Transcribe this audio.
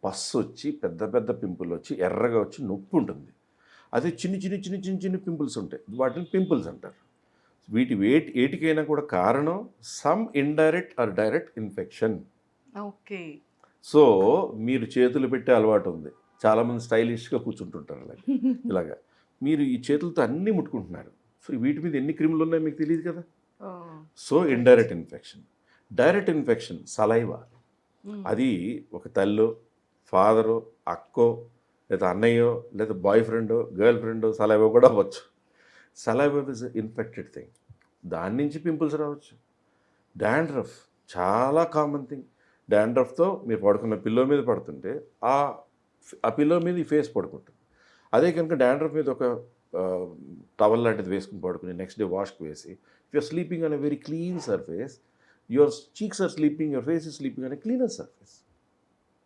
పస్ వచ్చి పెద్ద పెద్ద పింపుల్ వచ్చి ఎర్రగా వచ్చి నొప్పి ఉంటుంది. అదే చిన్న పింపుల్స్ ఉంటాయి, వాటిని పింపుల్స్ అంటారు. ఏటికైనా కూడా కారణం some indirect or direct infection. Okay. So మీరు చేతులు పెట్టే అలవాటు ఉంది, చాలామంది స్టైలిష్గా కూర్చుంటుంటారు ఇలాగా మీరు ఈ చేతులతో అన్నీ ముట్టుకుంటున్నారు. సో వీటి మీద ఎన్ని క్రిములు ఉన్నాయో మీకు తెలియదు కదా. So indirect infection. Direct infection saliva. అది ఒక తల్లో, ఫాదరో, అక్కో, లేదా అన్నయ్యో, లేదా బాయ్ ఫ్రెండో, గర్ల్ ఫ్రెండో సలైవా కూడా అవ్వచ్చు. సలైవా ఇస్ ఇన్ఫెక్టెడ్ థింగ్, దాని నుంచి పింపుల్స్ రావచ్చు. డాండ్రఫ్ చాలా కామన్ థింగ్. డాండ్రఫ్తో మీరు పడుకున్న పిల్లో మీద పడుతుంటే ఆ పిల్లో మీద ఈ ఫేస్ పడుకుంటుంది. అదే కనుక డాండ్రఫ్ మీద ఒక టవల్ లాంటిది వేసుకుని పడుకుని నెక్స్ట్ డే వాష్కి వేసి, if you're sleeping on a very clean surface, your cheeks are sleeping, your face is sleeping on a cleaner surface.